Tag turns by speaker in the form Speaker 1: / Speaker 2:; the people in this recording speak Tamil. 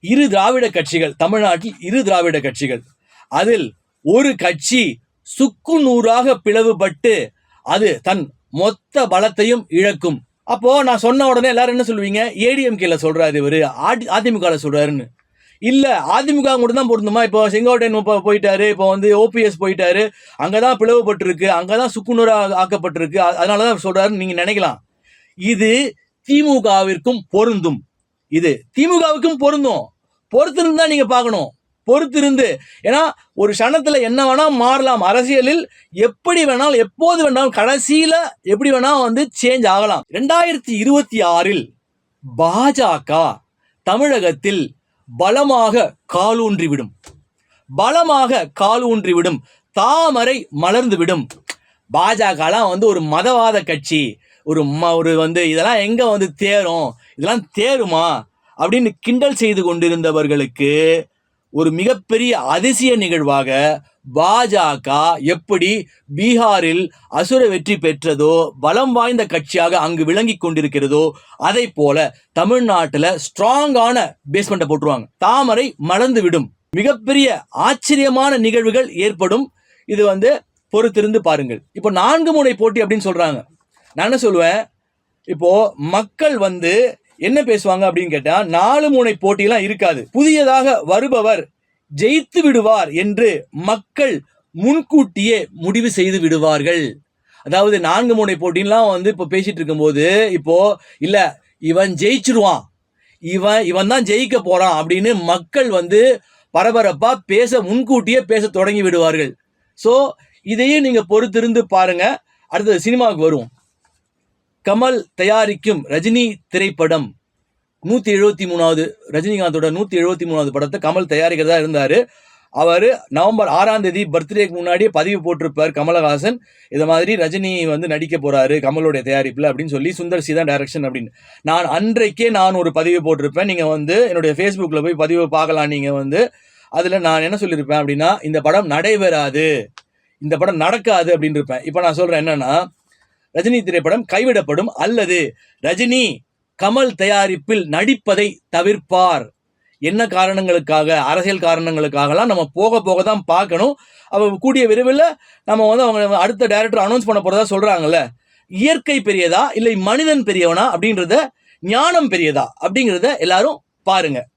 Speaker 1: இரு திராவிட கட்சிகள், தமிழ்நாட்டில் இரு திராவிட கட்சிகள், அதில் ஒரு கட்சி சுக்கு நூறாக பிளவுபட்டு அது தன் மொத்த பலத்தையும் இழக்கும். அப்போ நான் சொன்ன உடனே எல்லாரும் என்ன சொல்லுவீங்க? ஏடிஎம்கேல சொல்றாரு இவரு, அதிமுக சொல்றாருன்னு. இல்ல, அதிமுக மட்டும் தான் பொருந்துமா? இப்போ செங்கோட்டையன் போயிட்டாரு, இப்போ ஓபிஎஸ் போயிட்டாரு, அங்கதான் பிளவுபட்டிருக்கு, அங்கதான் சுக்குநூறா ஆக்கப்பட்டிருக்கு, அதனாலதான் சொல்றாருன்னு நீங்க நினைக்கலாம். இது திமுகவிற்கும் பொருந்தும். இது திமுகவுக்கும் பொருந்தும். பொறுத்திருந்து தான் நீங்க பார்க்கணும். பொறுத்திருந்து. ஏன்னா ஒரு சனத்துல என்ன வேணா மாறலாம். அரசியலில் எப்படி வேணாலும் எப்போது வேணாலும் கடைசியில எப்படி வேணா சேஞ்ச் ஆகலாம். 2026 பாஜக தமிழகத்தில் பலமாக காலூன்றிவிடும். பலமாக காலூன்றிவிடும். தாமரை மலர்ந்துவிடும். பாஜகலாம் ஒரு மதவாத கட்சி, ஒரு இதெல்லாம் எங்க தேரும், இதெல்லாம் தேருமா அப்படின்னு கிண்டல் செய்து கொண்டிருந்தவர்களுக்கு ஒரு மிகப்பெரிய அதிசய நிகழ்வாக பாஜக எப்படி பீகாரில் அசுர வெற்றி பெற்றதோ, பலம் வாய்ந்த கட்சியாக அங்கு விளங்கி கொண்டிருக்கிறதோ, அதை போல தமிழ்நாட்டில் ஸ்ட்ராங்கான பேஸ்மெண்ட்டை போட்டுருவாங்க. தாமரை மலர்ந்து விடும். மிகப்பெரிய ஆச்சரியமான நிகழ்வுகள் ஏற்படும். இது பொறுத்திருந்து பாருங்கள். இப்போ 4 முனை போட்டி அப்படின்னு சொல்றாங்க. நான் என்ன சொல்லுவேன், இப்போ மக்கள் என்ன பேசுவாங்க அப்படின்னு கேட்டா, 4 முனை போட்டியெல்லாம் இருக்காது. புதியதாக வருபவர் ஜெயித்து விடுவார் என்று மக்கள் முன்கூட்டியே முடிவு செய்து விடுவார்கள். அதாவது 4 முனை போட்டிலாம் இப்போ பேசிட்டு இருக்கும்போது, இப்போ இல்ல இவன் ஜெயிச்சிருவான், இவன் தான் ஜெயிக்க போறான் அப்படின்னு மக்கள் பரபரப்பா முன்கூட்டியே பேச தொடங்கி விடுவார்கள். ஸோ இதையும் நீங்க பொறுத்திருந்து பாருங்க. அடுத்தது சினிமாவுக்கு வரும். கமல் தயாரிக்கும் ரஜினி திரைப்படம் 173வது, ரஜினிகாந்தோட 173வது படத்தை கமல் தயாரிக்கிறதா இருந்தாரு. அவர் நவம்பர் 6ஆம் தேதி பர்த்டேக்கு முன்னாடியே பதிவு போட்டிருப்பார் கமலஹாசன், இதை மாதிரி ரஜினி நடிக்க போறாரு கமலோடைய தயாரிப்பில் அப்படின்னு சொல்லி, சுந்தர் சி தான் டைரக்ஷன் அப்படின்னு. நான் அன்றைக்கே ஒரு பதிவு போட்டிருப்பேன். நீங்க என்னுடைய ஃபேஸ்புக்கில் போய் பதிவு பார்க்கலாம். நீங்க அதில் நான் என்ன சொல்லியிருப்பேன் அப்படின்னா, இந்த படம் நடைபெறாது, இந்த படம் நடக்காது அப்படின்னு இருப்பேன். இப்போ நான் சொல்றேன் என்னன்னா, ரஜினி திரைப்படம் கைவிடப்படும் அல்லது ரஜினி கமல் தயாரிப்பில் நடிப்பதை தவிர்ப்பார். என்ன காரணங்களுக்காக? அரசியல் காரணங்களுக்காகலாம் நம்ம போக போக தான் பார்க்கணும். அவங்க கூடிய விரைவில் நம்ம அவங்க அடுத்த டைரக்டர் அனௌன்ஸ் பண்ண போறதா சொல்றாங்கல்ல. இயற்கை பெரியதா இல்லை மனிதன் பெரியவனா அப்படின்றத, ஞானம் பெரியதா அப்படிங்கிறத எல்லாரும் பாருங்க.